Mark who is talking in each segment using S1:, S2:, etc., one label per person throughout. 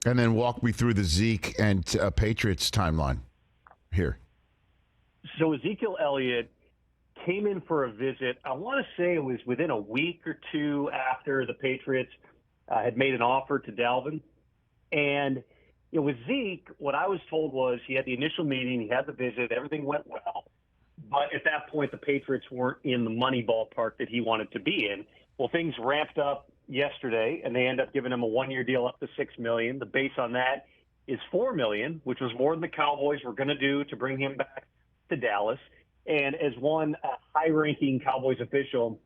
S1: And then walk me through the Zeke and Patriots timeline here.
S2: So Ezekiel Elliott came in for a visit. I want to say it was within a week or two after the Patriots had made an offer to Dalvin. And with Zeke, what I was told was he had the initial meeting, he had the visit, everything went well. But at that point, the Patriots weren't in the money ballpark that he wanted to be in. Well, things ramped up yesterday, and they end up giving him a one-year deal up to $6 million. The base on that is $4 million, which was more than the Cowboys were going to do to bring him back to Dallas. And as one high-ranking Cowboys official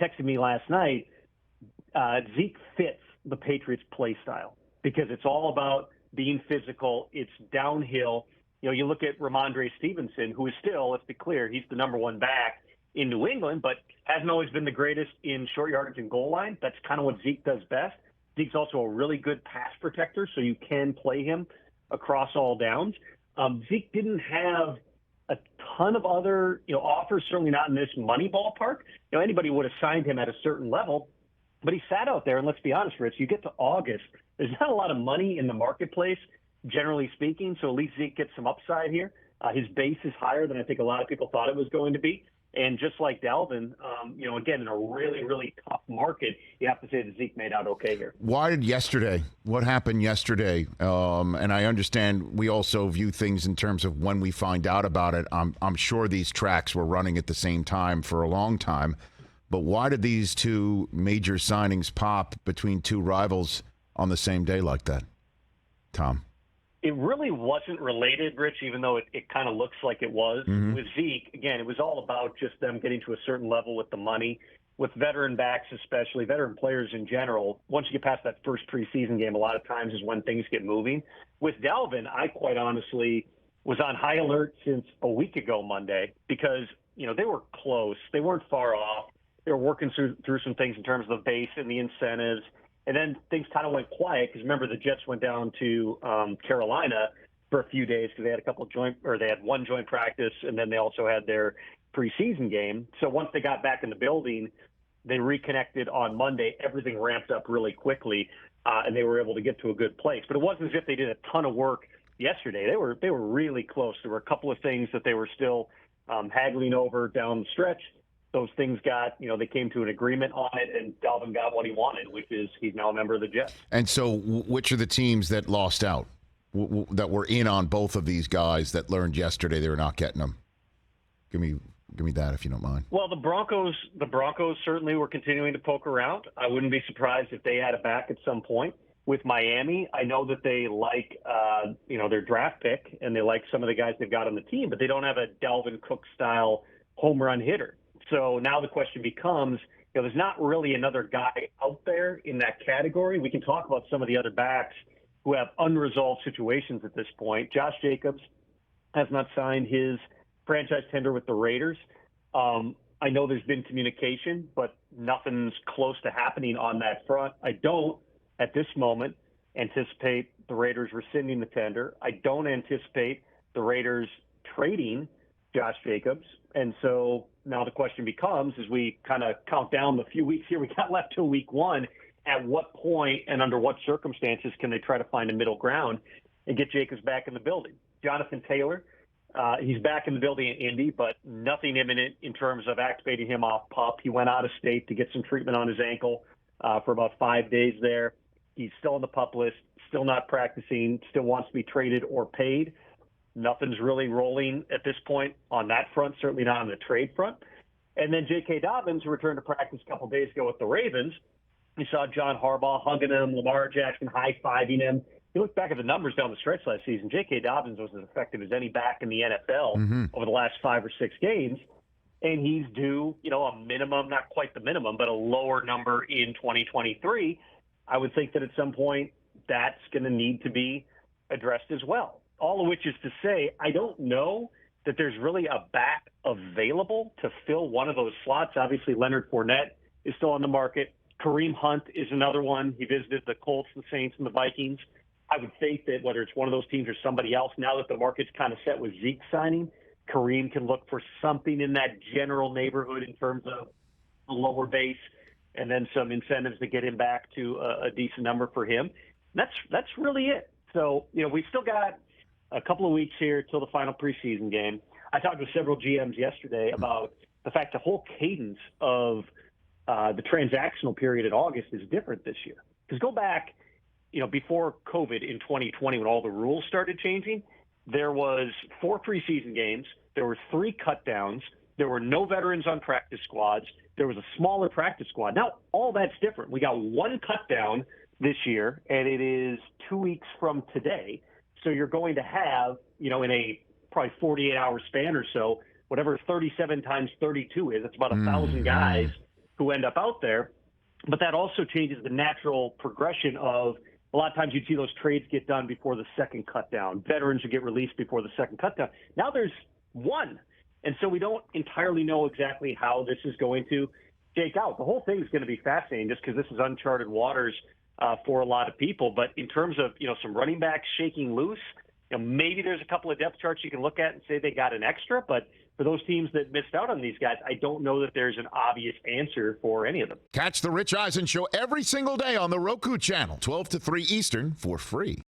S2: texted me last night, Zeke fits the Patriots' play style because it's all about being physical. It's downhill. You look at Ramondre Stevenson, who is still, let's be clear, he's the number one back in New England, but hasn't always been the greatest in short yardage and goal line. That's kind of what Zeke does best. Zeke's also a really good pass protector, so you can play him across all downs. Zeke didn't have a ton of other offers, certainly not in this money ballpark. Anybody would have signed him at a certain level, but he sat out there, and let's be honest, Rich, you get to August, there's not a lot of money in the marketplace, generally speaking, so at least Zeke gets some upside here. His base is higher than I think a lot of people thought it was going to be. And just like Dalvin, again, in a really, really tough market, you have to say that Zeke made out okay here.
S1: What happened yesterday? And I understand we also view things in terms of when we find out about it. I'm sure these tracks were running at the same time for a long time. But why did these two major signings pop between two rivals on the same day like that, Tom?
S2: It really wasn't related, Rich, even though it kind of looks like it was.
S1: Mm-hmm.
S2: With Zeke, again, it was all about just them getting to a certain level with the money. With veteran backs especially, veteran players in general, once you get past that first preseason game, a lot of times is when things get moving. With Dalvin, I quite honestly was on high alert since a week ago Monday because, they were close. They weren't far off. They were working through some things in terms of the base and the incentives. And then things kind of went quiet because remember the Jets went down to Carolina for a few days because they had they had one joint practice and then they also had their preseason game. So once they got back in the building, they reconnected on Monday. Everything ramped up really quickly, and they were able to get to a good place. But it wasn't as if they did a ton of work yesterday. They were really close. There were a couple of things that they were still haggling over down the stretch. Those things got, they came to an agreement on it, and Dalvin got what he wanted, which is he's now a member of the Jets.
S1: And so which are the teams that lost out, that were in on both of these guys that learned yesterday they were not getting them? Give me that if you don't mind.
S2: Well, the Broncos certainly were continuing to poke around. I wouldn't be surprised if they had it back at some point. With Miami, I know that they like, their draft pick, and they like some of the guys they've got on the team, but they don't have a Dalvin Cook-style home run hitter. So now the question becomes, there's not really another guy out there in that category. We can talk about some of the other backs who have unresolved situations at this point. Josh Jacobs has not signed his franchise tender with the Raiders. I know there's been communication, but nothing's close to happening on that front. I don't, at this moment, anticipate the Raiders rescinding the tender. I don't anticipate the Raiders trading Josh Jacobs. And so now the question becomes, as we kind of count down the few weeks here we got left till week one, at what point and under what circumstances can they try to find a middle ground and get Jacobs back in the building? Jonathan Taylor, he's back in the building in Indy, but nothing imminent in terms of activating him off PUP. He went out of state to get some treatment on his ankle for about 5 days there. He's still on the PUP list, still not practicing, still wants to be traded or paid. Nothing's really rolling at this point on that front, certainly not on the trade front. And then J.K. Dobbins, who returned to practice a couple days ago with the Ravens, you saw John Harbaugh hugging him, Lamar Jackson high-fiving him. You look back at the numbers down the stretch last season, J.K. Dobbins was as effective as any back in the NFL over the last 5 or 6 games. And he's due, a minimum, not quite the minimum, but a lower number in 2023. I would think that at some point that's going to need to be addressed as well. All of which is to say, I don't know that there's really a back available to fill one of those slots. Obviously, Leonard Fournette is still on the market. Kareem Hunt is another one. He visited the Colts, the Saints, and the Vikings. I would think that whether it's one of those teams or somebody else, now that the market's kind of set with Zeke signing, Kareem can look for something in that general neighborhood in terms of a lower base and then some incentives to get him back to a decent number for him. That's really it. So, we've still got a couple of weeks here till the final preseason game. I talked with several GMs yesterday about the fact the whole cadence of the transactional period in August is different this year. Because go back, before COVID in 2020 when all the rules started changing, there was 4 preseason games, there were 3 cut downs, there were no veterans on practice squads, there was a smaller practice squad. Now all that's different. We got 1 cut down this year, and it is 2 weeks from today. So you're going to have, in a probably 48-hour span or so, whatever 37 times 32 is, it's about 1,000 guys who end up out there. But that also changes the natural progression of a lot of times you'd see those trades get done before the second cut down. Veterans would get released before the second cut down. Now there's 1. And so we don't entirely know exactly how this is going to shake out. The whole thing is going to be fascinating just because this is uncharted waters for a lot of people. But in terms of, some running backs shaking loose, maybe there's a couple of depth charts you can look at and say they got an extra. But for those teams that missed out on these guys, I don't know that there's an obvious answer for any of them.
S1: Catch the Rich Eisen Show every single day on the Roku channel, 12 to 3 Eastern, for free.